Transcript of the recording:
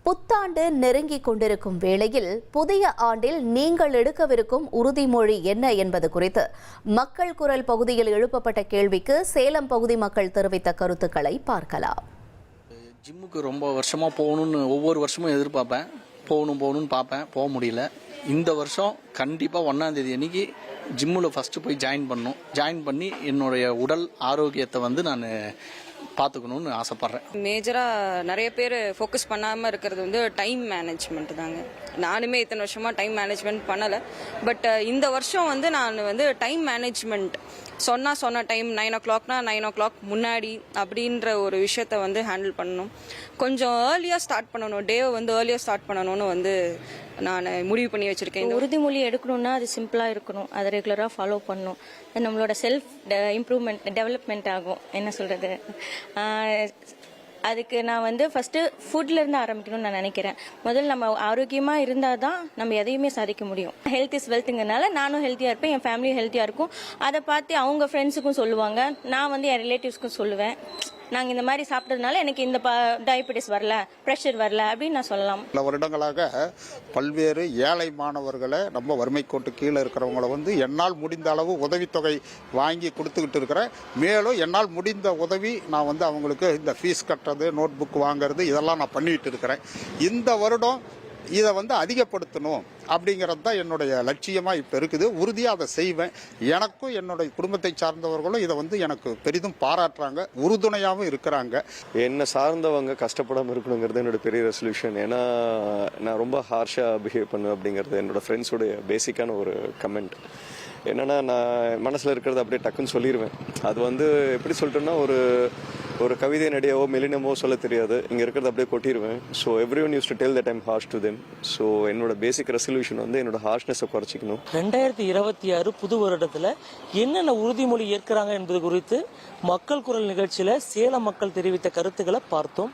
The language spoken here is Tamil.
புத்தாண்டு நெருங்கிக் கொண்டிருக்கும் வேளையில் புதிய ஆண்டில் நீங்கள் எடுக்கவிருக்கும் உறுதிமொழி என்ன என்பது குறித்து மக்கள் குரல் பகுதியில் எழுப்பப்பட்ட கேள்விக்கு சேலம் பகுதி மக்கள் தெரிவித்த கருத்துக்களை பார்க்கலாம். ஜிம்முக்கு ரொம்ப வருஷமாக போகணும்னு ஒவ்வொரு வருஷமும் எதிர்பார்ப்பேன். போகணும்னு பார்ப்பேன், போக முடியல. இந்த வருஷம் கண்டிப்பாக 1ஆம் தேதி அன்னைக்கு ஜிம்மில் ஃபஸ்ட்டு போய் ஜாயின் பண்ணி என்னுடைய உடல் ஆரோக்கியத்தை நான் பார்த்துக்கணும்னு ஆசைப்பட்றேன். மேஜராக நிறைய பேர் ஃபோக்கஸ் பண்ணாமல் இருக்கிறது டைம் மேனேஜ்மெண்ட் தாங்க. நானுமே இத்தனை வருஷமாக டைம் மேனேஜ்மெண்ட் பண்ணலை. பட் இந்த வருஷம் நான் டைம் மேனேஜ்மெண்ட் சொன்ன டைம் 9 o'clockனா 9 o'clock முன்னாடி அப்படின்ற ஒரு விஷயத்த ஹேண்டில் பண்ணணும். கொஞ்சம் ஏர்லியாக ஸ்டார்ட் பண்ணணும், டேவை ஏர்லியாக ஸ்டார்ட் பண்ணணும்னு நான் முடிவு பண்ணி வச்சுருக்கேன். இந்த உறுதிமொழி எடுக்கணும்னா அது சிம்பிளாக இருக்கணும், அதை ரெகுலராக ஃபாலோ பண்ணணும். நம்மளோட செல்ஃப் இம்ப்ரூவ்மெண்ட் டெவலப்மெண்ட் ஆகும். என்ன சொல்கிறது, அதுக்கு நான் ஃபஸ்ட்டு ஃபுட்லேருந்து ஆரம்பிக்கணும்னு நான் நினைக்கிறேன். முதல்ல நம்ம ஆரோக்கியமாக இருந்தால் தான் நம்ம எதையுமே சாதிக்க முடியும். ஹெல்த் இஸ் வெல்த்துங்கிறனால நானும் ஹெல்த்தியாக இருப்பேன், என் ஃபேமிலியும் ஹெல்த்தியாக இருக்கும். அதை பார்த்து அவங்க ஃப்ரெண்ட்ஸுக்கும் சொல்லுவாங்க, நான் என் ரிலேட்டிவ்ஸ்க்கும் சொல்லுவேன். நாங்கள் இந்த மாதிரி சாப்பிட்டதுனால எனக்கு இந்த டயபெட்டிஸ் வரல, ப்ரெஷர் வரல அப்படின்னு நான் சொல்லலாம். பல வருடங்களாக பல்வேறு ஏழை மாணவர்களை, நம்ம வறுமை கோட்டு கீழே இருக்கிறவங்களை என்னால் முடிந்த அளவு உதவித்தொகை வாங்கி கொடுத்துக்கிட்டு இருக்கிறேன். மேலும் என்னால் முடிந்த உதவி நான் அவங்களுக்கு இந்த ஃபீஸ் கட்டுறது, நோட் புக் வாங்குறது இதெல்லாம் நான் பண்ணிட்டு இருக்கிறேன். இந்த வருடம் இதை அதிகப்படுத்தணும் அப்படிங்கிறது தான் என்னுடைய லட்சியமாக இப்போ இருக்குது. உறுதியாக அதை செய்வேன். எனக்கும் என்னுடைய குடும்பத்தை சார்ந்தவர்களும் இதை எனக்கு பெரிதும் பாராட்டுறாங்க, உறுதுணையாகவும் இருக்கிறாங்க. என்னை சார்ந்தவங்க கஷ்டப்படாமல் இருக்கணுங்கிறது என்னோட பெரிய ரெசல்யூஷன். ஏன்னா நான் ரொம்ப ஹார்ஷாக பிஹேவ் பண்ணுவேன் அப்படிங்கிறது என்னோட ஃப்ரெண்ட்ஸோடைய பேசிக்கான ஒரு கமெண்ட். என்னென்னா நான் மனசில் இருக்கிறத அப்படியே டக்குன்னு சொல்லிடுவேன். அது எப்படி சொல்லிட்டோன்னா ஒரு கவிதை நடிகவோ மெலினமோ சொல்ல தெரியாது, இங்கே இருக்கிறத அப்படியே கொட்டிடுவேன். So everyone used to tell that I'm harsh to them. So என்னோட பேசிக் ரெசல்யூஷன் என்னோட ஹார்ஷ்னஸை குறைச்சிக்கணும். 2026 புது வருடத்தில் என்னென்ன உறுதிமொழி ஏற்கிறாங்க என்பது குறித்து மக்கள் குரல் நிகழ்ச்சியில் சேலம் மக்கள் தெரிவித்த கருத்துக்களை பார்த்தோம்.